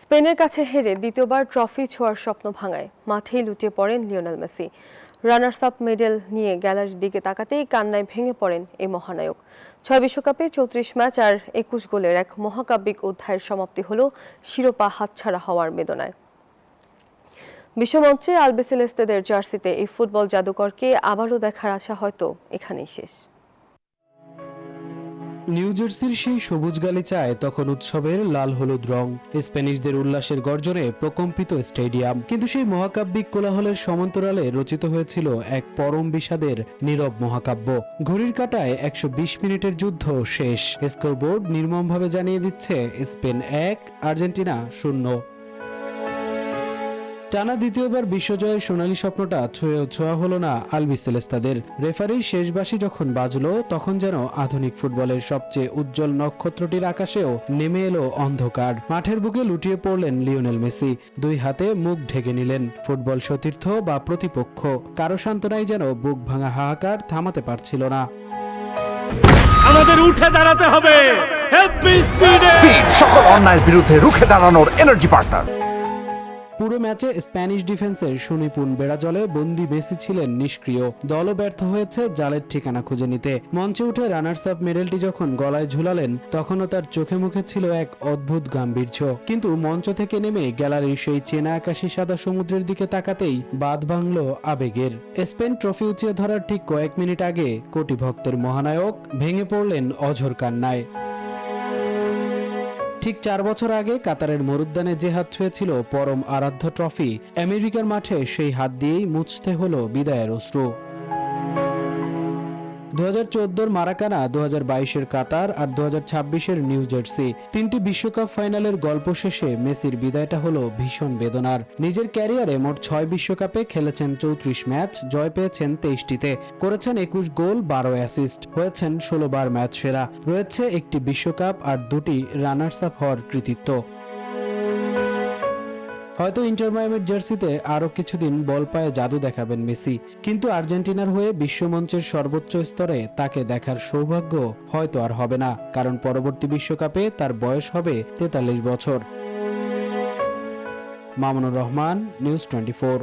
স্পেনের কাছে হেরে দ্বিতীয়বার ট্রফি ছোঁয়ার স্বপ্ন ভাঙায় মাঠেই লুটিয়ে পড়েন Lionel Messi. Runners up medal নিয়ে গ্যালারির দিকে তাকাতেই কান্নায় ভেঙে পড়েন এই মহানায়ক। ৬ বিশ্বকাপে ৩৪ ম্যাচ আর ২১ গোলের এক মহাকাব্যিক অধ্যায়ের সমাপ্তি হলো শিরোপা হাতছাড়া হওয়ার বেদনায়। বিশ্বমঞ্চে আলবিসেলেস্তেদের জার্সিতে এই ফুটবল জাদুকরকে আবারও দেখার আশা হয়তো এখানেই শেষ। নিউ জার্সির সেই সবুজ গালিচায় তখন উৎসবের লাল হলুদ রং, স্প্যানিশদের উল্লাসের গর্জনে প্রকম্পিত স্টেডিয়াম। কিন্তু সেই মহাকাব্যিক কোলাহলের সমান্তরালে রচিত হয়েছিল এক পরম বিষাদের নীরব মহাকাব্য। ঘড়ির কাঁটায় ১২০ মিনিটের যুদ্ধ শেষ। স্কোরবোর্ড নির্মমভাবে জানিয়ে দিচ্ছে স্পেন ১, আর্জেন্টিনা ০। টানা দ্বিতীয়বার বিশ্বজয়ের সোনালী স্বপ্নটা ছোঁয়া হলো না আলবিসেলেস্তাদের। রেফারির শেষ বাঁশি যখন বাজলো তখন যেন আধুনিক ফুটবলের সবচেয়ে উজ্জ্বল নক্ষত্রটির আকাশেও নেমে এলো অন্ধকার। মাঠের বুকে লুটিয়ে পড়লেন লিওনেল মেসি। দুই হাতে মুখ ঢেকে নিলেন। ফুটবল সতীর্থ বা প্রতিপক্ষ কারো সান্ত্বনাই যেন বুক ভাঙা হাহাকার থামাতে পারছিল না। আমাদের উঠে দাঁড়াতে হবে। স্পিড, সকল অন্যায়ের বিরুদ্ধে রুখে দাঁড়ানোর এনার্জি পার্টনার। পুরো ম্যাচে স্প্যানিশ ডিফেন্সের সুনিপুণ বেড়াজলে বন্দি মেসি ছিলেন নিষ্ক্রিয়। দলও ব্যর্থ হয়েছে জালের ঠিকানা খুঁজে নিতে। মঞ্চে উঠে রানার্স আপ মেডেলটি যখন গলায় ঝুলালেন তখনও তার চোখে মুখে ছিল এক অদ্ভুত গাম্ভীর্য। কিন্তু মঞ্চ থেকে নেমে গ্যালারির সেই চেনা আকাশী সাদা সমুদ্রের দিকে তাকাতেই বাঁধ ভাঙল আবেগের। স্পেন ট্রফি উঁচিয়ে ধরার ঠিক কয়েক মিনিট আগে কোটি ভক্তের মহানায়ক ভেঙে পড়লেন অঝোর কান্নায়। ঠিক ৪ বছর আগে কাতারের মরুদ্যানে যে হাত ছুঁয়েছিল পরম আরাধ্য ট্রফি, আমেরিকার মাঠে সেই হাত দিয়েই মুছতে হলো বিদায়ের অশ্রু। ২০১৪ মারাকানা, ২০২২ কাতার আর ২০২৬ নিউ জার্সি, তিনটি বিশ্বকাপ ফাইনালের গল্প শেষে মেসির বিদায়টা হলো ভীষণ বেদনার। নিজের ক্যারিয়ারে মোট ৬ বিশ্বকাপে খেলেছেন ৩৪ ম্যাচ, জয় পেয়েছেন ২৩টিতে, করেছেন ২১ গোল, ১২ অ্যাসিস্ট, হয়েছেন ১৬ বার ম্যাচ সেরা, রয়েছে একটি বিশ্বকাপ আর ২টি রানার্স আপ হওয়ার কৃতিত্ব। হয়তো ইন্টার মায়ামির জার্সিতে আরও কিছুদিন বল পায়ে জাদু দেখাবেন মেসি, কিন্তু আর্জেন্টিনার হয়ে বিশ্বমঞ্চের সর্বোচ্চ স্তরে তাকে দেখার সৌভাগ্য হয়তো আর হবে না, কারণ পরবর্তী বিশ্বকাপে তার বয়স হবে ৪৩ বছর। মামুনুর রহমান, নিউজ 24।